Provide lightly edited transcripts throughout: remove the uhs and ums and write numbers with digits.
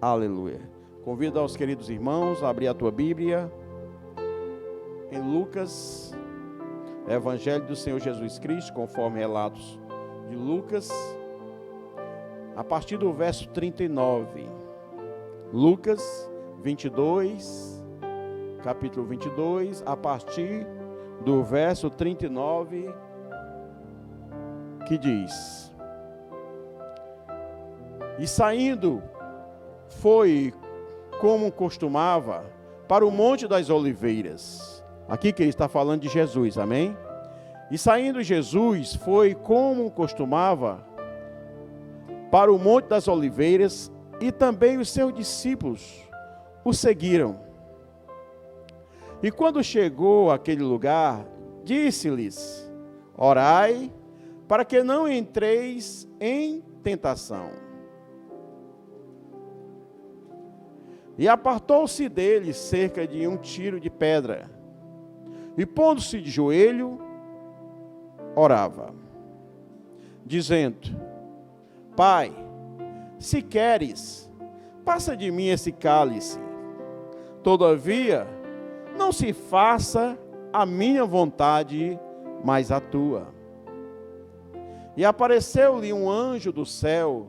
Aleluia. Convido aos queridos irmãos a abrir a tua Bíblia em Lucas, Evangelho do Senhor Jesus Cristo, conforme relatos de Lucas, a partir do verso 39. Lucas 22, capítulo 22, a partir do verso 39, que diz: E saindo, foi como costumava para o Monte das Oliveiras. Aqui que ele está falando de Jesus, amém? E saindo Jesus, foi como costumava para o Monte das Oliveiras, e também os seus discípulos o seguiram. E quando chegou àquele lugar, disse-lhes: Orai, para que não entreis em tentação. E apartou-se dele cerca de 1 tiro de pedra, e pondo-se de joelho, orava, dizendo: Pai, se queres, passa de mim esse cálice. Todavia, não se faça a minha vontade, mas a tua. E apareceu-lhe um anjo do céu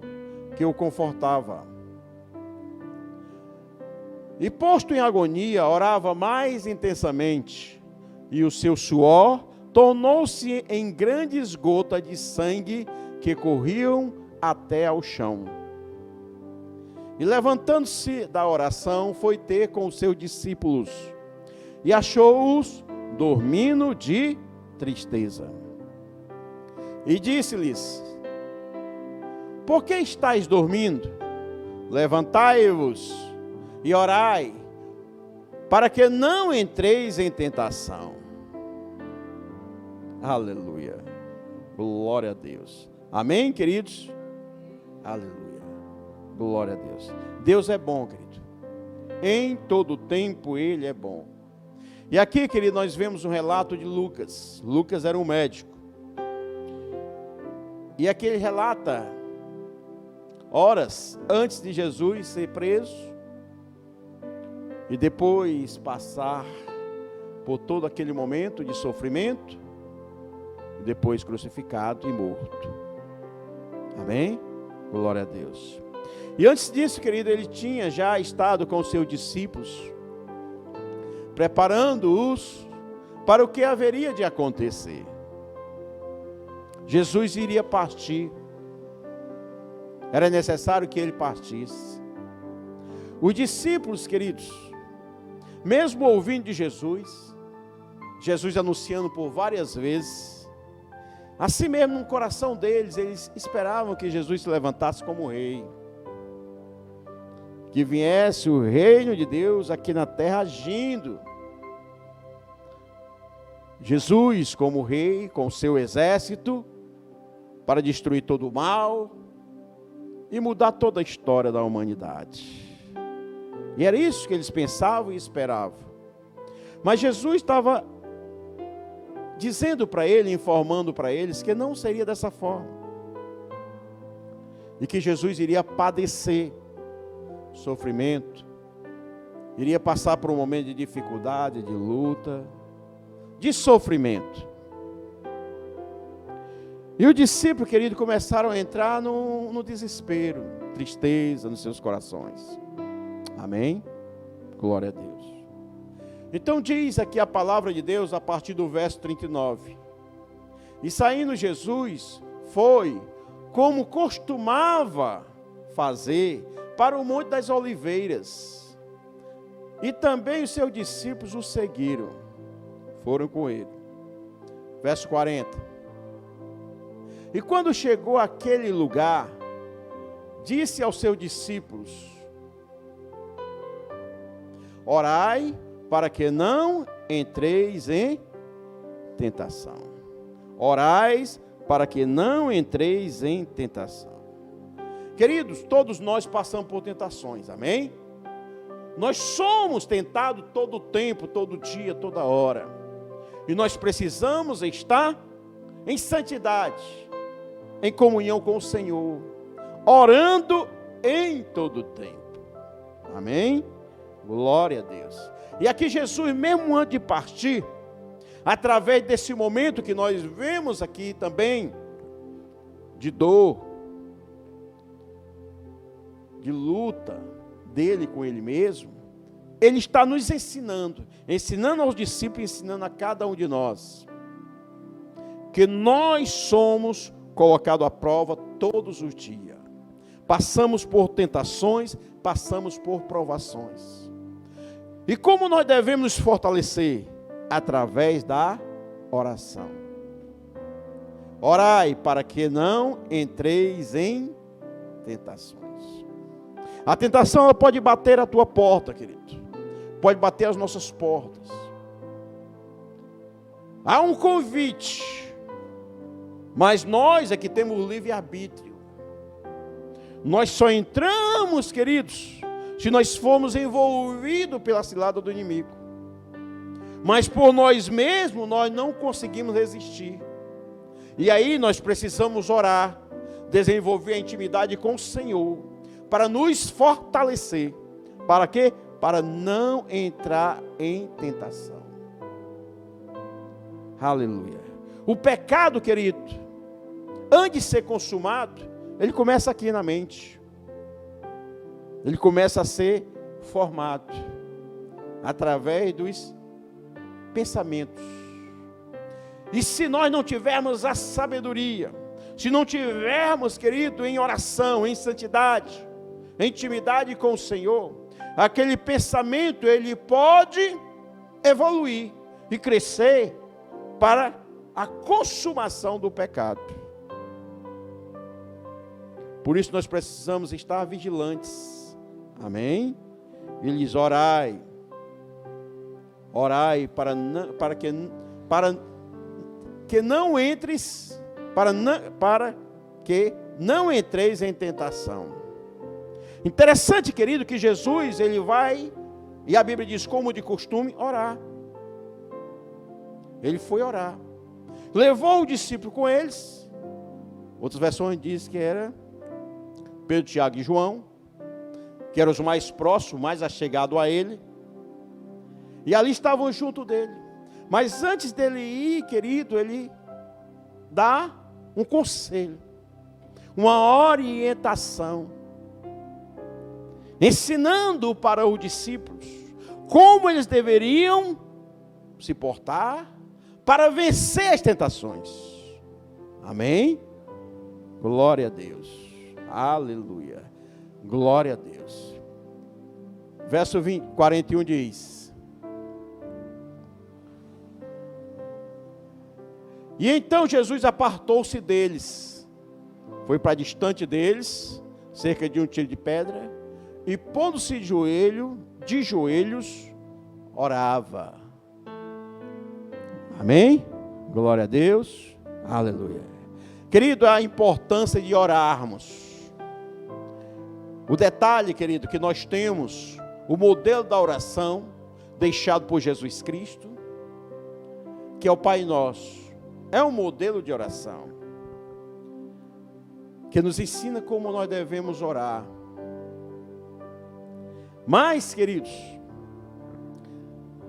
que o confortava. E posto em agonia, orava mais intensamente, e o seu suor tornou-se em grandes gotas de sangue que corriam até ao chão. E levantando-se da oração, foi ter com os seus discípulos, e achou-os dormindo de tristeza. E disse-lhes: Por que estáis dormindo? Levantai-vos e orai, para que não entreis em tentação. Aleluia. Glória a Deus. Amém, queridos? Aleluia. Glória a Deus. Deus é bom, querido. Em todo tempo Ele é bom. E aqui, querido, nós vemos um relato de Lucas. Lucas era um médico. E aqui ele relata horas antes de Jesus ser preso, e depois passar por todo aquele momento de sofrimento, e depois crucificado e morto. Amém? Glória a Deus. E antes disso, querido, ele tinha já estado com os seus discípulos, preparando-os para o que haveria de acontecer. Jesus iria partir. Era necessário que ele partisse. Os discípulos, queridos, mesmo ouvindo de Jesus, Jesus anunciando por várias vezes, assim mesmo no coração deles, eles esperavam que Jesus se levantasse como rei, que viesse o reino de Deus aqui na terra agindo. Jesus como rei, com seu exército, para destruir todo o mal e mudar toda a história da humanidade. E era isso que eles pensavam e esperavam. Mas Jesus estava dizendo para ele, informando para eles, que não seria dessa forma. E que Jesus iria padecer sofrimento, iria passar por um momento de dificuldade, de luta, de sofrimento. E os discípulos, querido, começaram a entrar no desespero, tristeza nos seus corações. Amém? Glória a Deus. Então diz aqui a palavra de Deus a partir do verso 39. E saindo Jesus, foi como costumava fazer para o Monte das Oliveiras. E também os seus discípulos o seguiram, foram com ele. Verso 40. E quando chegou àquele lugar, disse aos seus discípulos: Orai, para que não entreis em tentação. Orais, para que não entreis em tentação. Queridos, todos nós passamos por tentações, amém? Nós somos tentados todo o tempo, todo dia, toda hora. E nós precisamos estar em santidade, em comunhão com o Senhor, orando em todo o tempo. Amém? Glória a Deus. E aqui Jesus, mesmo antes de partir, através desse momento que nós vemos aqui também, de dor, de luta dele com ele mesmo, ele está nos ensinando aos discípulos, ensinando a cada um de nós, que nós somos colocados à prova todos os dias. Passamos por tentações, passamos por provações. E como nós devemos nos fortalecer? Através da oração. Orai para que não entreis em tentações. A tentação ela pode bater a tua porta, querido. Pode bater as nossas portas. Há um convite, mas nós é que temos livre-arbítrio. Nós só entramos, queridos, se nós formos envolvidos pela cilada do inimigo. Mas por nós mesmos, nós não conseguimos resistir. E aí nós precisamos orar, desenvolver a intimidade com o Senhor, para nos fortalecer. Para quê? Para não entrar em tentação. Aleluia. O pecado, querido, antes de ser consumado, ele começa aqui na mente. Ele começa a ser formado através dos pensamentos. E se nós não tivermos a sabedoria, se não tivermos, querido, em oração, em santidade, em intimidade com o Senhor, aquele pensamento, ele pode evoluir e crescer para a consumação do pecado. Por isso nós precisamos estar vigilantes. Amém? Ele diz, orai para que não entres, para que não entreis em tentação. Interessante, querido, que Jesus, ele vai, e a Bíblia diz, como de costume, orar. Ele foi orar. Levou o discípulo com eles. Outras versões dizem que era Pedro, Tiago e João, que eram os mais próximos, mais achegados a ele. E ali estavam junto dele. Mas antes dele ir, querido, ele dá um conselho, uma orientação, ensinando para os discípulos como eles deveriam se portar para vencer as tentações. Amém? Glória a Deus. Aleluia. Glória a Deus. Verso 41 diz: E então Jesus apartou-se deles, foi para distante deles, cerca de um tiro de pedra, e pondo-se de joelhos, orava. Amém? Glória a Deus. Aleluia. Querido, a importância de orarmos. O detalhe, querido, que nós temos o modelo da oração deixado por Jesus Cristo, que é o Pai Nosso. É um modelo de oração que nos ensina como nós devemos orar. Mas, queridos,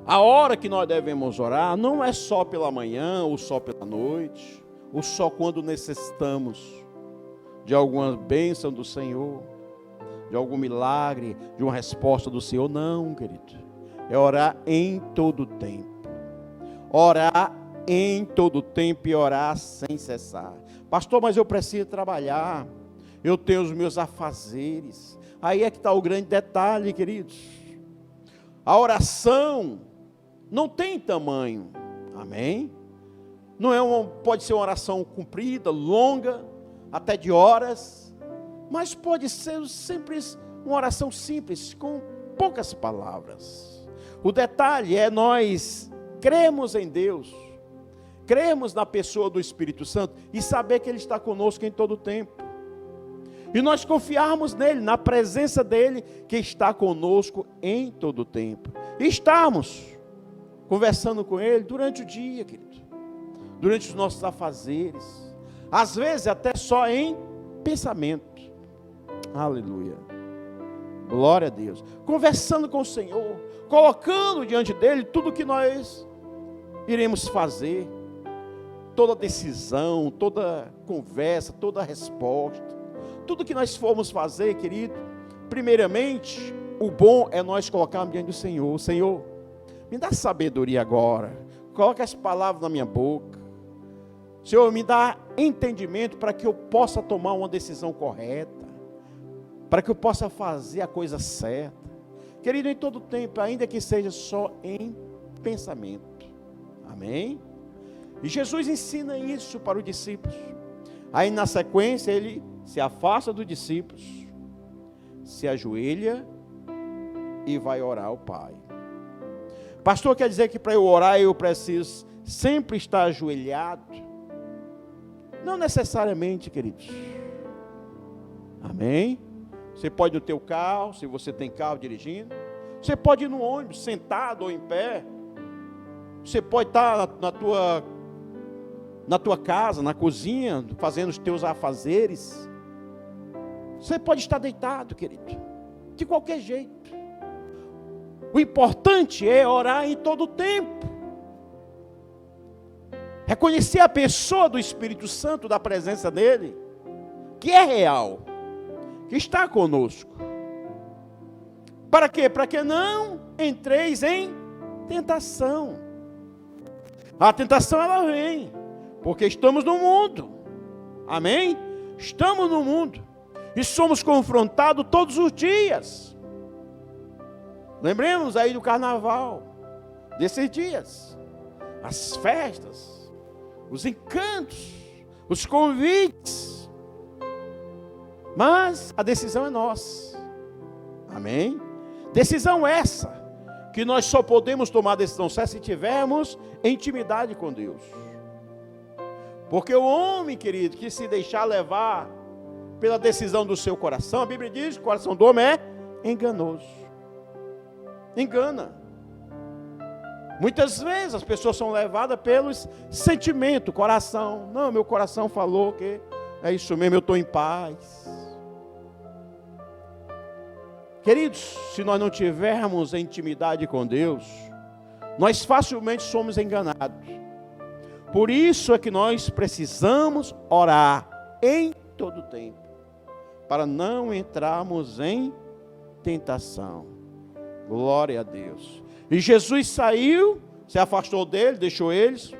a hora que nós devemos orar não é só pela manhã, ou só pela noite, ou só quando necessitamos de alguma bênção do Senhor, de algum milagre, de uma resposta do Senhor. Não, querido. É orar em todo tempo. Orar em todo tempo e orar sem cessar. Pastor, mas eu preciso trabalhar. Eu tenho os meus afazeres. Aí é que está o grande detalhe, queridos. A oração não tem tamanho. Amém? Não é pode ser uma oração comprida, longa, até de horas, mas pode ser sempre uma oração simples, com poucas palavras. O detalhe é nós cremos em Deus, cremos na pessoa do Espírito Santo e saber que Ele está conosco em todo o tempo. E nós confiarmos nele, na presença dele, que está conosco em todo o tempo. E estamos conversando com ele durante o dia, querido. Durante os nossos afazeres. Às vezes até só em pensamento. Aleluia. Glória a Deus. Conversando com o Senhor, colocando diante dele tudo que nós iremos fazer, toda decisão, toda conversa, toda resposta, tudo que nós formos fazer, querido, primeiramente, o bom é nós colocarmos diante do Senhor. Senhor, me dá sabedoria agora, coloca as palavras na minha boca. Senhor, me dá entendimento para que eu possa tomar uma decisão correta, para que eu possa fazer a coisa certa. Querido, em todo tempo, ainda que seja só em pensamento. Amém? E Jesus ensina isso para os discípulos. Aí na sequência ele se afasta dos discípulos, se ajoelha e vai orar ao Pai. Pastor, quer dizer que para eu orar eu preciso sempre estar ajoelhado? Não necessariamente, queridos. Amém? Você pode ir no teu carro, se você tem carro dirigindo. Você pode ir no ônibus, sentado ou em pé. Você pode estar na tua casa, na cozinha, fazendo os teus afazeres. Você pode estar deitado, querido, de qualquer jeito. O importante é orar em todo o tempo. Reconhecer a pessoa do Espírito Santo, da presença dele, que é real, que está conosco. Para quê? Para que não entreis em tentação. A tentação ela vem, porque estamos no mundo. Amém? Estamos no mundo e somos confrontados todos os dias. Lembremos aí do carnaval, desses dias, as festas, os encantos, os convites. Mas a decisão é nossa. Amém? Decisão essa, que nós só podemos tomar a decisão certa se tivermos intimidade com Deus. Porque o homem, querido, que se deixar levar pela decisão do seu coração, a Bíblia diz que o coração do homem é enganoso. Engana. Muitas vezes as pessoas são levadas pelos sentimentos, coração. Não, meu coração falou que é isso mesmo, eu estou em paz. Queridos, se nós não tivermos intimidade com Deus, nós facilmente somos enganados. Por isso é que nós precisamos orar em todo o tempo, para não entrarmos em tentação. Glória a Deus. E Jesus saiu, se afastou dele, deixou eles.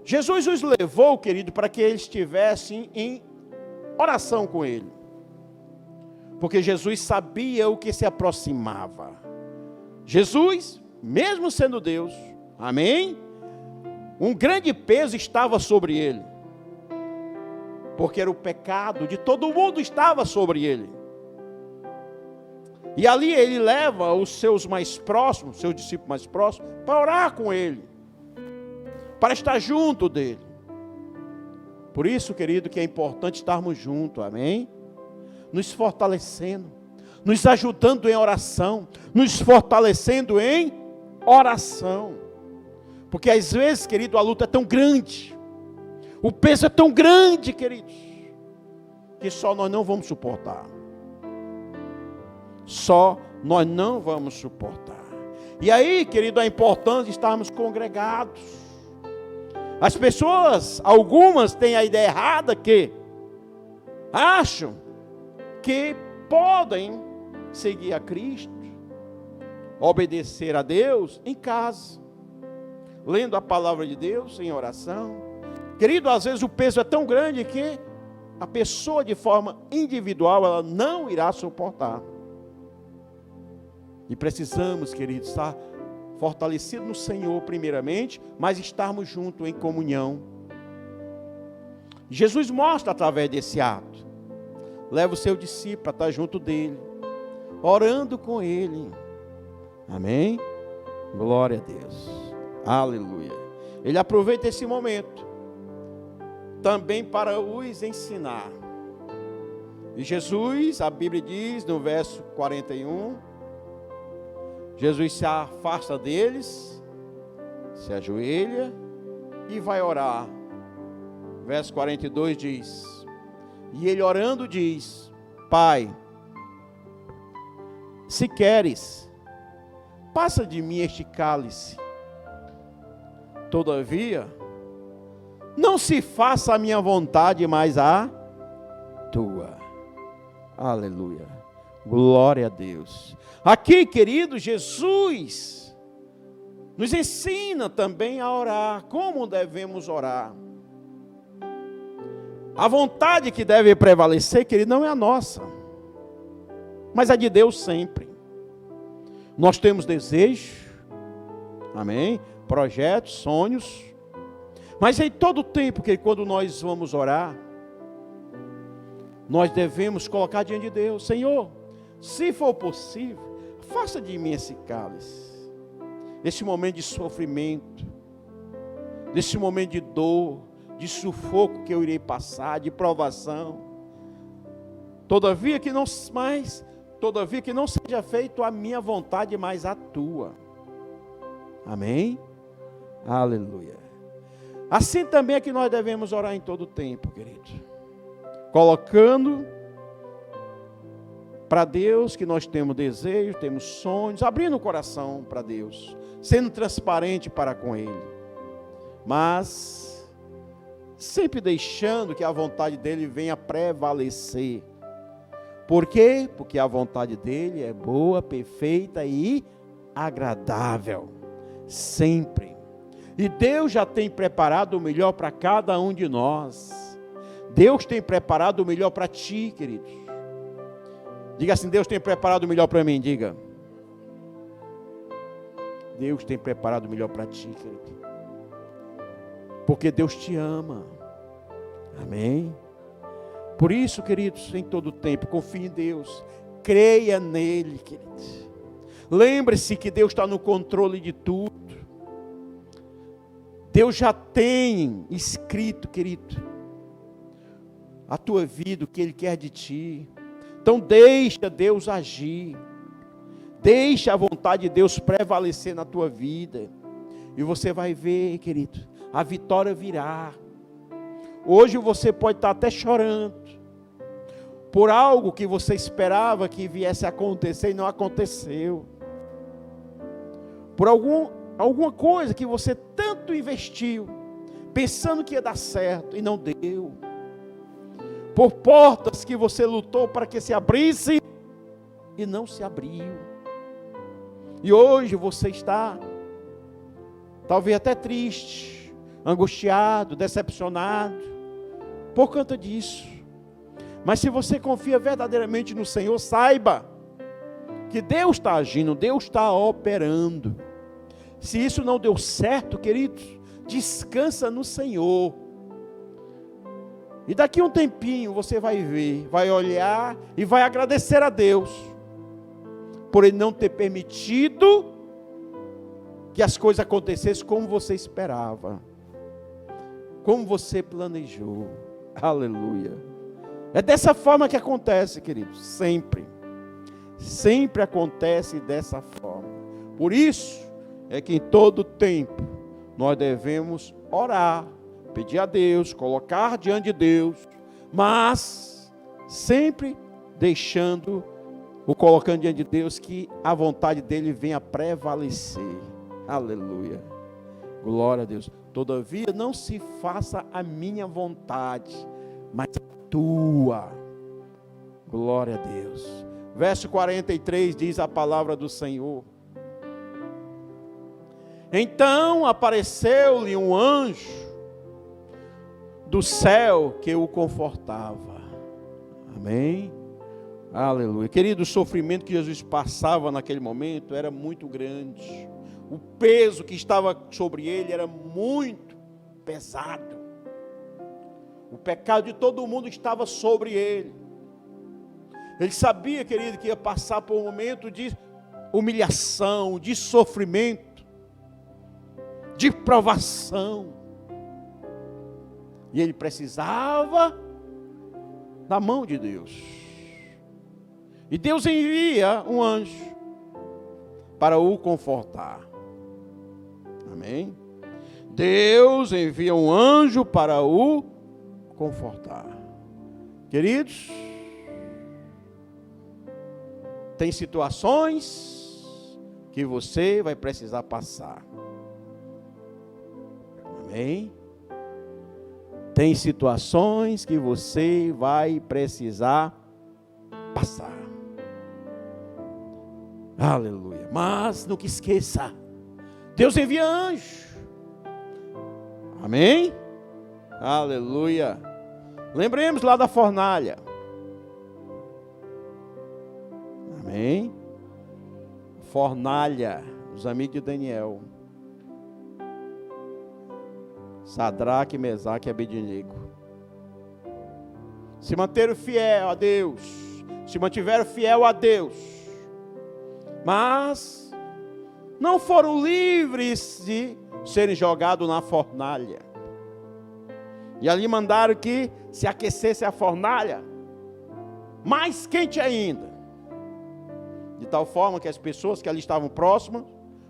Jesus os levou, querido, para que eles estivessem em oração com ele. Porque Jesus sabia o que se aproximava. Jesus, mesmo sendo Deus, amém? Um grande peso estava sobre ele. Porque era o pecado de todo mundo estava sobre ele. E ali ele leva os seus mais próximos, seus discípulos mais próximos, para orar com ele. Para estar junto dele. Por isso, querido, que é importante estarmos juntos, amém? Nos fortalecendo, nos ajudando em oração, nos fortalecendo em oração. Porque às vezes, querido, a luta é tão grande, o peso é tão grande, queridos, que só nós não vamos suportar. Só nós não vamos suportar. E aí, querido, é importante estarmos congregados. As pessoas, algumas têm a ideia errada que acham que podem seguir a Cristo, obedecer a Deus em casa, lendo a palavra de Deus em oração. Querido, às vezes o peso é tão grande que a pessoa de forma individual, ela não irá suportar. E precisamos, querido, estar fortalecidos no Senhor primeiramente, mas estarmos juntos em comunhão. Jesus mostra através desse ato. Leva o seu discípulo a estar junto dele, orando com ele. Amém? Glória a Deus. Aleluia. Ele aproveita esse momento também para os ensinar. E Jesus, a Bíblia diz no verso 41, Jesus se afasta deles, se ajoelha e vai orar. Verso 42 diz: e ele orando diz: Pai, Se queres, passa de mim este cálice. Todavia, não se faça a minha vontade, mas a tua. Aleluia. Glória a Deus. Aqui, querido, Jesus nos ensina também a orar. Como devemos orar? A vontade que deve prevalecer, querido, não é a nossa, mas a de Deus sempre. Nós temos desejos, amém? Projetos, sonhos, mas em todo tempo, que quando nós vamos orar, nós devemos colocar diante de Deus: Senhor, se for possível, faça de mim esse cálice, esse momento de sofrimento, desse momento de dor, de sufoco que eu irei passar, de provação. Todavia que não seja feito a minha vontade, mas a tua. Amém? Aleluia. Assim também é que nós devemos orar em todo tempo, querido. Colocando para Deus que nós temos desejos, temos sonhos, abrindo o coração para Deus, sendo transparente para com Ele. Mas sempre deixando que a vontade dEle venha prevalecer. Por quê? Porque a vontade dEle é boa, perfeita e agradável. Sempre. E Deus já tem preparado o melhor para cada um de nós. Deus tem preparado o melhor para ti, queridos. Diga assim: Deus tem preparado o melhor para mim. Diga: Deus tem preparado o melhor para ti, querido. Porque Deus te ama. Amém? Por isso, queridos, em todo tempo, confie em Deus. Creia nele, queridos. Lembre-se que Deus está no controle de tudo. Deus já tem escrito, querido, a tua vida, o que Ele quer de ti. Então deixa Deus agir. Deixa a vontade de Deus prevalecer na tua vida. E você vai ver, querido, a vitória virá. Hoje você pode estar até chorando por algo que você esperava que viesse a acontecer e não aconteceu. Por alguma coisa que você tanto investiu, pensando que ia dar certo e não deu. Por portas que você lutou para que se abrisse e não se abriu. E hoje você está talvez até triste, angustiado, decepcionado por conta disso. Mas se você confia verdadeiramente no Senhor, saiba que Deus está agindo, Deus está operando. Se isso não deu certo, queridos, descansa no Senhor. E daqui a um tempinho você vai ver, vai olhar e vai agradecer a Deus por Ele não ter permitido que as coisas acontecessem como você esperava, como você planejou. Aleluia. É dessa forma que acontece, queridos, sempre. Sempre acontece dessa forma. Por isso é que em todo tempo nós devemos orar, pedir a Deus, colocar diante de Deus, mas sempre deixando, colocando diante de Deus, que a vontade dEle venha prevalecer. Aleluia. Glória a Deus. Todavia não se faça a minha vontade, mas a tua. Glória a Deus. Verso 43 diz a palavra do Senhor: então apareceu-lhe um anjo do céu que o confortava. Amém? Aleluia. Querido, o sofrimento que Jesus passava naquele momento era muito grande. O peso que estava sobre ele era muito pesado. O pecado de todo mundo estava sobre ele. Ele sabia, querido, que ia passar por um momento de humilhação, de sofrimento, de provação. E ele precisava da mão de Deus. E Deus envia um anjo para o confortar. Amém? Deus envia um anjo para o confortar. Queridos, Tem situações que você vai precisar passar. Amém? Tem situações que você vai precisar passar. Aleluia. Mas nunca esqueça, Deus envia anjo. Amém? Aleluia. Lembremos lá da fornalha. Amém? Fornalha, os amigos de Daniel. Sadraque, Mesaque e Abednego. Se manteram fiel a Deus. Se mantiveram fiel a Deus. Mas não foram livres de serem jogados na fornalha. E ali mandaram que se aquecesse a fornalha, mais quente ainda. De tal forma que as pessoas que ali estavam próximas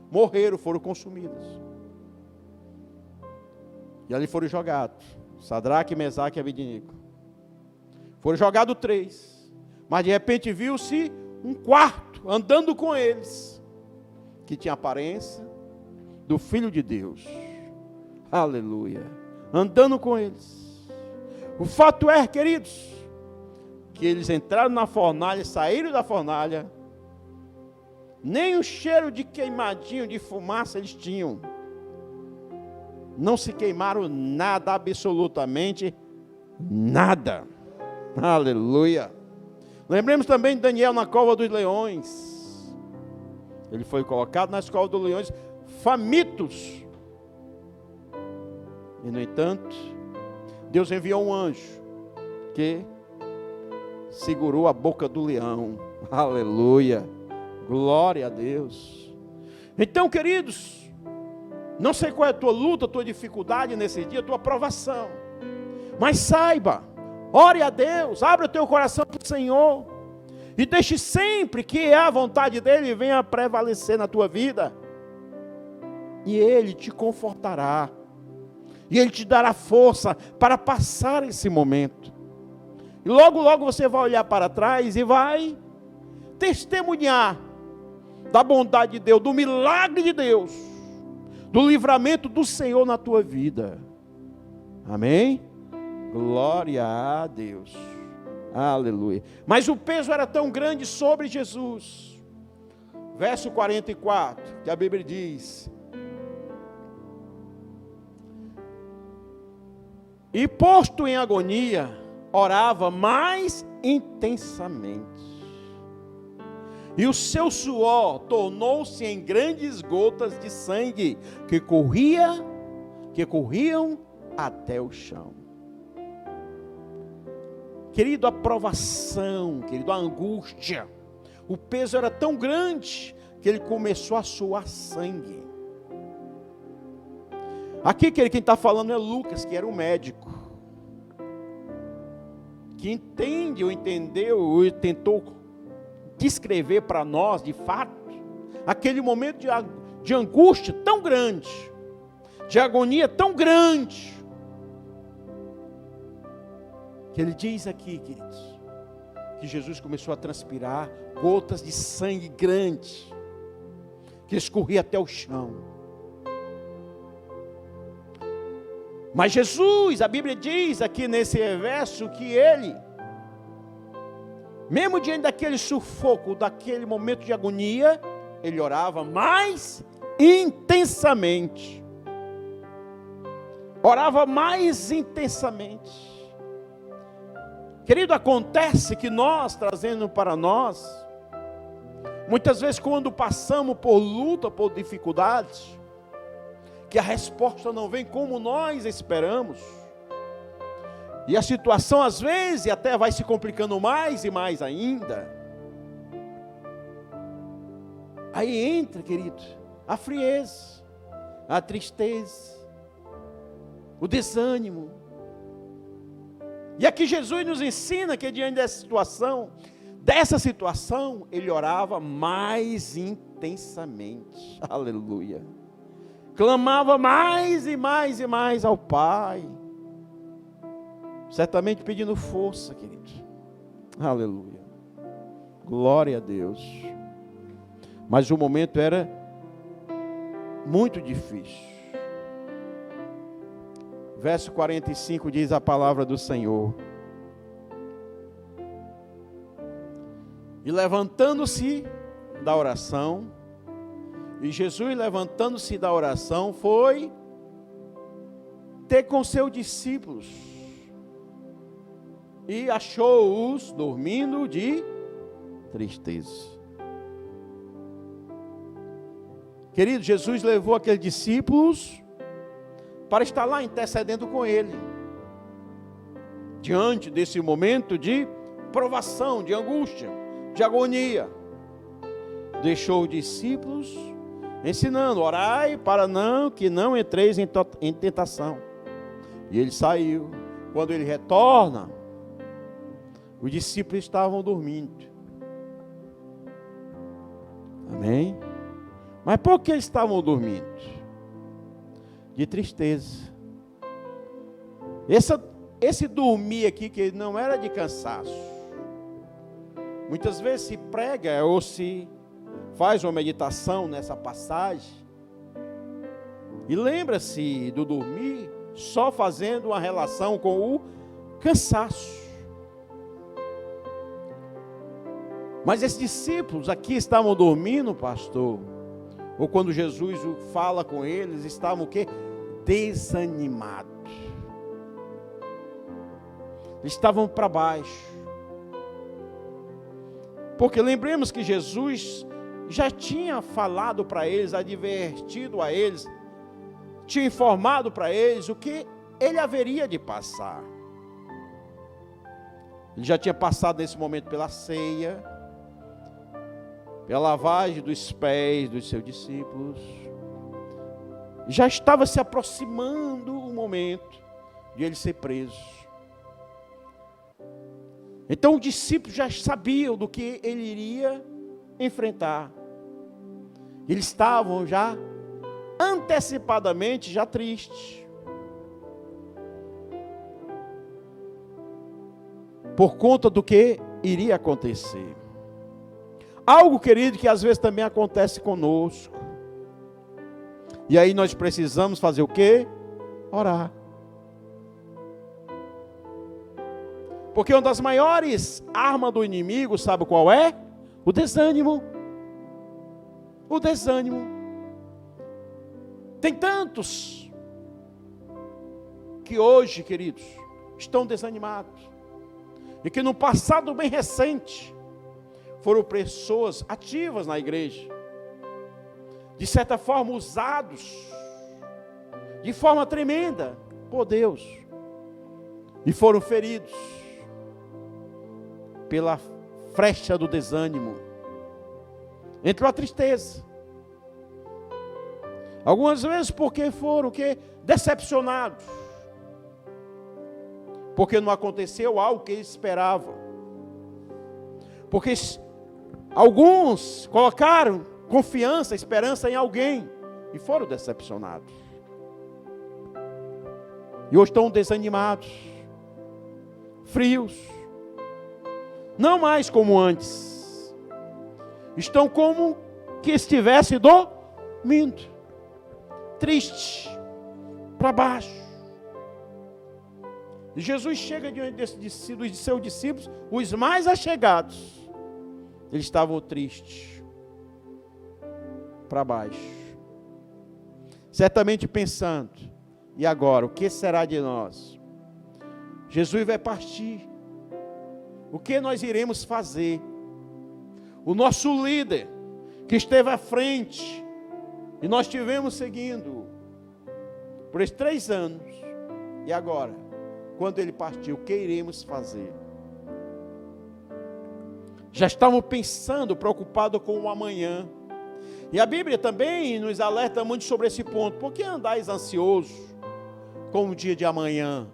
morreram, foram consumidas. E ali foram jogados Sadraque, Mesaque e Abednego. Foram jogados 3. Mas de repente viu-se um quarto andando com eles, que tinha aparência do Filho de Deus. Aleluia. Andando com eles. O fato é, queridos, que eles entraram na fornalha, saíram da fornalha, nem o cheiro de queimadinho, de fumaça eles tinham. Não se queimaram nada, absolutamente nada. Aleluia. Lembremos também de Daniel na cova dos leões. Ele foi colocado nas covas dos leões, famintos. E no entanto, Deus enviou um anjo que segurou a boca do leão. Aleluia. Glória a Deus. Então, queridos, não sei qual é a tua luta, a tua dificuldade nesse dia, a tua provação. Mas saiba, ore a Deus, abra o teu coração para o Senhor. E deixe sempre que a vontade dEle venha prevalecer na tua vida. E Ele te confortará. E Ele te dará força para passar esse momento. E logo, logo você vai olhar para trás e vai testemunhar da bondade de Deus, do milagre de Deus, do livramento do Senhor na tua vida. Amém? Glória a Deus. Aleluia. Mas o peso era tão grande sobre Jesus. Verso 44, que a Bíblia diz: e posto em agonia, orava mais intensamente. E o seu suor tornou-se em grandes gotas de sangue que corriam até o chão. Querido, a provação, querido, a angústia, o peso era tão grande que ele começou a suar sangue. Aqui quem está falando é Lucas, que era um médico, que entende ou entendeu ou tentou descrever para nós, de fato, aquele momento de angústia tão grande, de agonia tão grande, que ele diz aqui, queridos, que Jesus começou a transpirar gotas de sangue grande, que escorria até o chão. Mas Jesus, a Bíblia diz aqui nesse verso que ele, mesmo diante daquele sufoco, daquele momento de agonia, ele orava mais intensamente. Orava mais intensamente. Querido, acontece que nós, trazendo para nós, muitas vezes quando passamos por luta, por dificuldades, que a resposta não vem como nós esperamos, e a situação às vezes até vai se complicando mais e mais ainda. Aí entra, querido, a frieza, a tristeza, o desânimo. E aqui Jesus nos ensina que diante dessa situação, ele orava mais intensamente. Aleluia. Clamava mais e mais e mais ao Pai. Certamente pedindo força, querido. Aleluia. Glória a Deus. Mas o momento era muito difícil. Verso 45 diz a palavra do Senhor. E levantando-se da oração, e Jesus levantando-se da oração, foi ter com seus discípulos, e achou-os dormindo de tristeza. Querido, Jesus levou aqueles discípulos para estar lá intercedendo com ele, diante desse momento de provação, de angústia, de agonia. Deixou os discípulos ensinando: orai para que não entreis em tentação. E ele saiu. Quando ele retorna, os discípulos estavam dormindo. Amém? Mas por que estavam dormindo? De tristeza. Esse dormir aqui, que não era de cansaço. Muitas vezes se prega ou se faz uma meditação nessa passagem e lembra-se do dormir só fazendo uma relação com o cansaço. Mas esses discípulos aqui estavam dormindo, pastor, ou quando Jesus fala com eles, estavam o quê? Desanimados. Estavam para baixo. Porque lembremos que Jesus já tinha falado para eles, advertido a eles, tinha informado para eles o que ele haveria de passar. Ele já tinha passado nesse momento pela ceia, pela lavagem dos pés dos seus discípulos. Já estava se aproximando o momento de ele ser preso. Então os discípulos já sabiam do que ele iria enfrentar. Eles estavam já antecipadamente já tristes. Por conta do que iria acontecer. Algo, querido, que às vezes também acontece conosco. E aí nós precisamos fazer o quê? Orar. Porque uma das maiores armas do inimigo, sabe qual é? O desânimo. O desânimo. Tem tantos que hoje, queridos, estão desanimados. E que no passado bem recente, foram pessoas ativas na igreja, de certa forma usados, de forma tremenda, por Deus, e foram feridos, pela flecha do desânimo, entrou a tristeza, algumas vezes porque foram decepcionados, porque não aconteceu algo que eles esperavam, porque alguns colocaram confiança, esperança em alguém e foram decepcionados. E hoje estão desanimados, frios, não mais como antes. Estão como que estivessem dormindo, triste, para baixo. E Jesus chega diante dos seus discípulos, os mais achegados. Eles estavam tristes, para baixo, certamente pensando: e agora, o que será de nós? Jesus vai partir, o que nós iremos fazer? O nosso líder, que esteve à frente, e nós estivemos seguindo, por esses 3 anos, e agora, quando ele partiu, o que iremos fazer? Já estavam pensando, preocupados com o amanhã. E a Bíblia também nos alerta muito sobre esse ponto. Por que andais ansiosos com o dia de amanhã?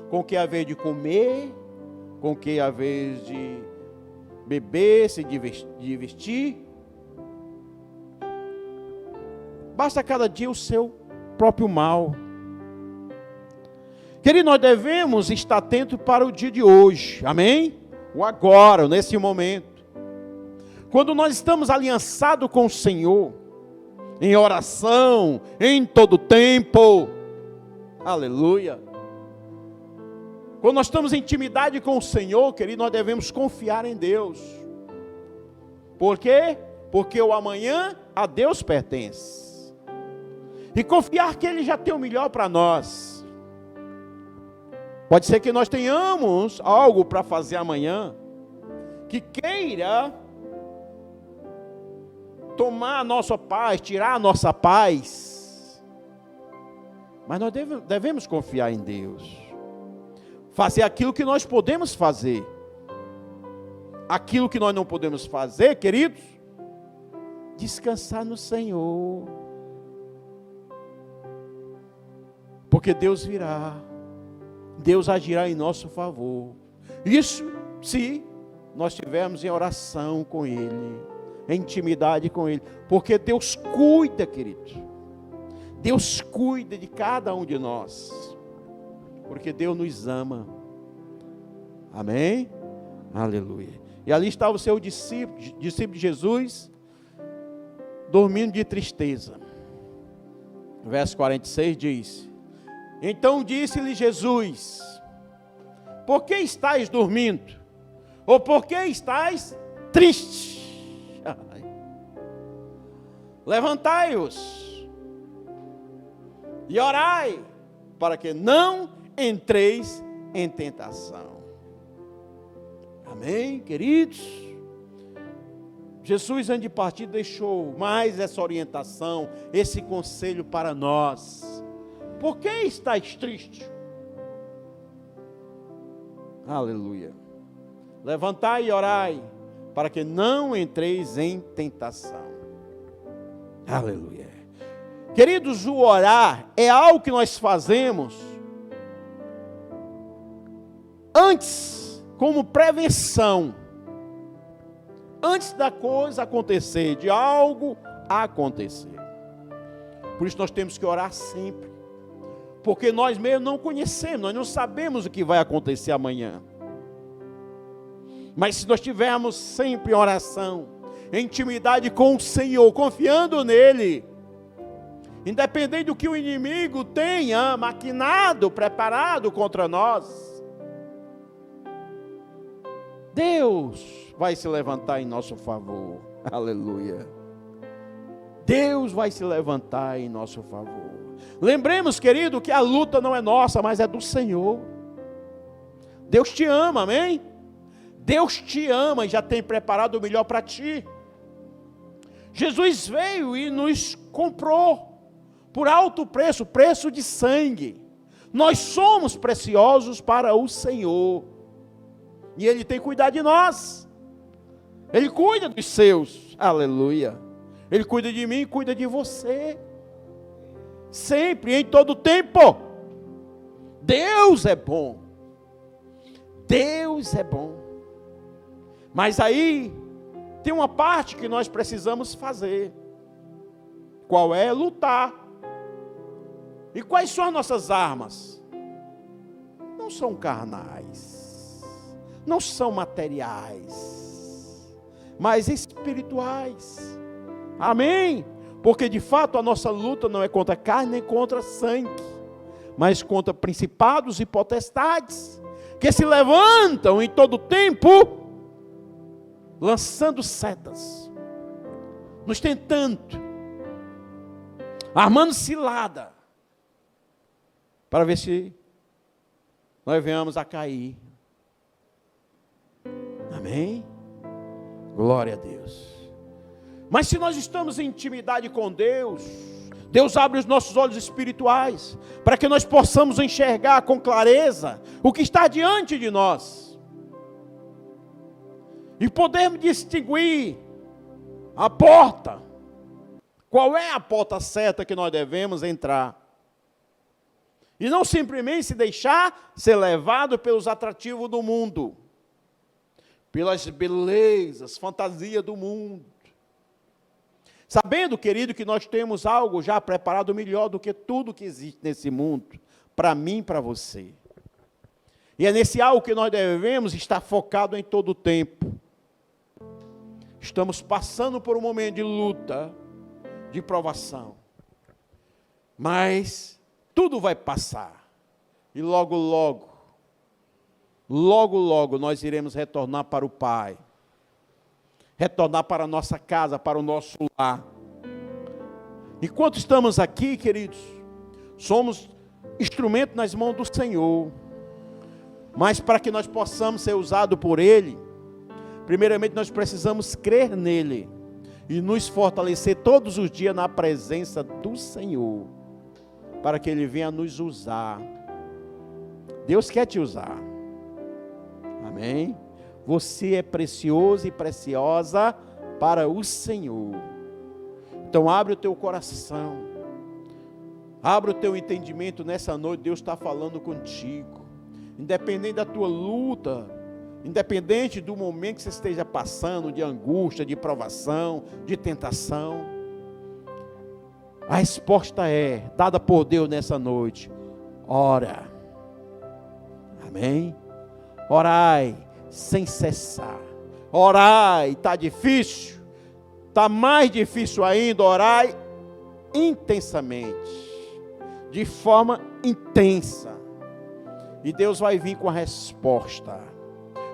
Com o que haver de comer, com o que haver de beber, se divertir. Basta cada dia o seu próprio mal. Querido, nós devemos estar atentos para o dia de hoje. Amém? O agora, nesse momento. quando nós estamos aliançados com o Senhor, em oração, em todo tempo, aleluia. Quando nós estamos em intimidade com o Senhor, querido, nós devemos confiar em Deus. Por quê? Porque o amanhã a Deus pertence. E confiar que Ele já tem o melhor para nós. Pode ser que nós tenhamos algo para fazer amanhã, que queira tomar a nossa paz, tirar a nossa paz. Mas nós devemos confiar em Deus. Fazer aquilo que nós podemos fazer. Aquilo que nós não podemos fazer, queridos, descansar no Senhor. Porque Deus virá. Deus agirá em nosso favor. Isso se nós estivermos em oração com Ele, em intimidade com Ele. Porque Deus cuida, queridos. Deus cuida de cada um de nós. Porque Deus nos ama. Amém? Aleluia. E ali estava o seu discípulo de Jesus, dormindo de tristeza. Verso 46 diz: então disse-lhe Jesus: por que estáis dormindo? Ou por que estáis tristes? Levantai-os e orai, para que não entreis em tentação. Amém, queridos? Jesus, antes de partir, deixou mais essa orientação, esse conselho para nós. Por que estáis tristes? Aleluia. Levantai e orai, para que não entreis em tentação. Aleluia. Queridos, o orar é algo que nós fazemos antes, como prevenção, antes da coisa acontecer, de algo acontecer. Por isso nós temos que orar sempre, porque nós mesmos não conhecemos, nós não sabemos o que vai acontecer amanhã. Mas se nós estivermos sempre em oração, em intimidade com o Senhor, confiando nele, independente do que o inimigo tenha maquinado, preparado contra nós, Deus vai se levantar em nosso favor. Aleluia. Deus vai se levantar em nosso favor. Lembremos, querido, que a luta não é nossa, mas é do Senhor. Deus te ama, amém? Deus te ama e já tem preparado o melhor para ti. Jesus veio e nos comprou por alto preço, preço de sangue. Nós somos preciosos para o Senhor. E Ele tem cuidado de nós. Ele cuida dos seus. Aleluia. Ele cuida de mim e cuida de você. Sempre, em todo tempo. Deus é bom. Deus é bom. Mas aí tem uma parte que nós precisamos fazer. Qual é? Lutar. E quais são as nossas armas? Não são carnais. Não são materiais, mas espirituais. Amém? Porque de fato a nossa luta não é contra carne nem contra sangue, mas contra principados e potestades, que se levantam em todo tempo, lançando setas, nos tentando, armando cilada, para ver se nós venhamos a cair. Amém? Glória a Deus. Mas se nós estamos em intimidade com Deus, Deus abre os nossos olhos espirituais, para que nós possamos enxergar com clareza o que está diante de nós. E podermos distinguir a porta. Qual é a porta certa que nós devemos entrar? E não simplesmente se deixar ser levado pelos atrativos do mundo, pelas belezas, fantasias do mundo. Sabendo, querido, que nós temos algo já preparado melhor do que tudo que existe nesse mundo, para mim e para você. E é nesse algo que nós devemos estar focado em todo o tempo. Estamos passando por um momento de luta, de provação. Mas tudo vai passar. E logo, logo nós iremos retornar para o Pai. Retornar para a nossa casa, para o nosso lar. Enquanto estamos aqui, queridos, somos instrumento nas mãos do Senhor. Mas para que nós possamos ser usados por Ele, primeiramente nós precisamos crer nele e nos fortalecer todos os dias na presença do Senhor, para que Ele venha nos usar. Deus quer te usar. Amém? Você é precioso e preciosa para o Senhor. Então abre o teu coração, abre o teu entendimento nessa noite. Deus está falando contigo. Independente da tua luta, independente do momento que você esteja passando, de angústia, de provação, de tentação, a resposta é dada por Deus nessa noite: ora. Amém? Orai sem cessar. Orai, está difícil, está mais difícil ainda. Orai intensamente, de forma intensa. E Deus vai vir com a resposta.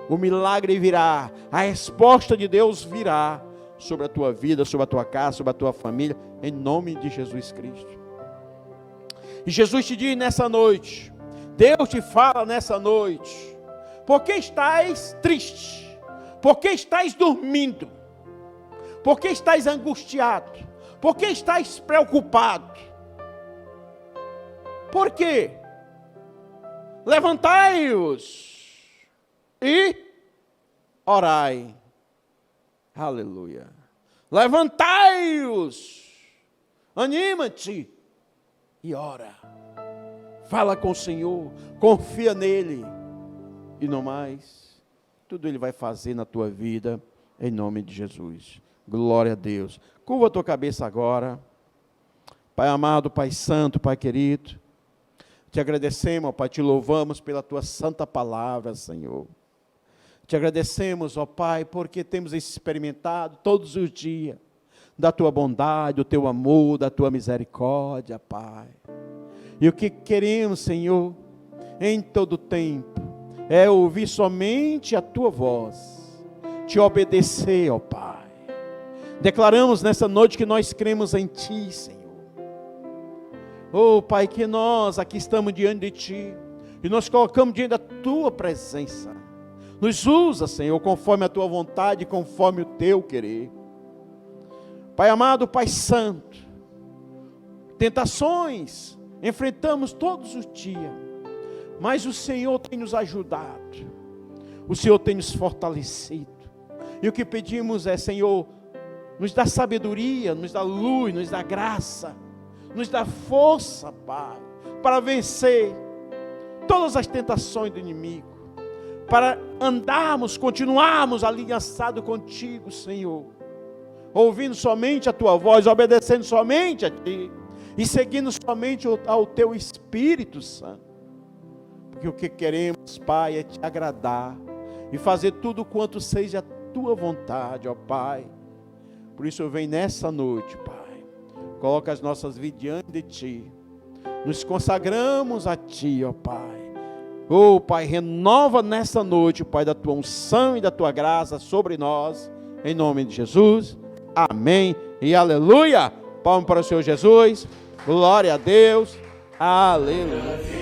O milagre virá, a resposta de Deus virá sobre a tua vida, sobre a tua casa, sobre a tua família, em nome de Jesus Cristo. E Jesus te diz nessa noite, Deus te fala nessa noite: por que estás triste? Por que estás dormindo? Por que estás angustiado? Por que estás preocupado? Por quê? Levantai-os e orai. Aleluia. Levantai-os, anima-te e ora. Fala com o Senhor, confia nele. E não mais, tudo Ele vai fazer na tua vida, em nome de Jesus. Glória a Deus. Curva a tua cabeça agora. Pai amado, Pai santo, Pai querido, te agradecemos, ó Pai, te louvamos pela tua santa palavra, Senhor. Te agradecemos, ó Pai, porque temos experimentado todos os dias da tua bondade, do teu amor, da tua misericórdia, Pai. E o que queremos, Senhor, em todo tempo, é ouvir somente a tua voz, te obedecer, ó Pai. Declaramos nessa noite que nós cremos em Ti, Senhor. Oh Pai, que nós aqui estamos diante de Ti, e nós colocamos diante da Tua presença. Nos usa, Senhor, conforme a Tua vontade, conforme o Teu querer. Pai amado, Pai santo, tentações enfrentamos todos os dias, mas o Senhor tem nos ajudado, o Senhor tem nos fortalecido, e o que pedimos é: Senhor, nos dá sabedoria, nos dá luz, nos dá graça, nos dá força, Pai, para vencer todas as tentações do inimigo, para andarmos, continuarmos aliançados contigo, Senhor, ouvindo somente a Tua voz, obedecendo somente a Ti, e seguindo somente ao Teu Espírito Santo, porque o que queremos, Pai, é Te agradar, e fazer tudo quanto seja a Tua vontade, ó Pai. Por isso eu venho nessa noite, Pai, coloca as nossas vidas diante de Ti, nos consagramos a Ti, ó Pai. Oh Pai, renova nessa noite, Pai, da Tua unção e da Tua graça sobre nós, em nome de Jesus, amém e aleluia. Palmas para o Senhor Jesus, glória a Deus, aleluia.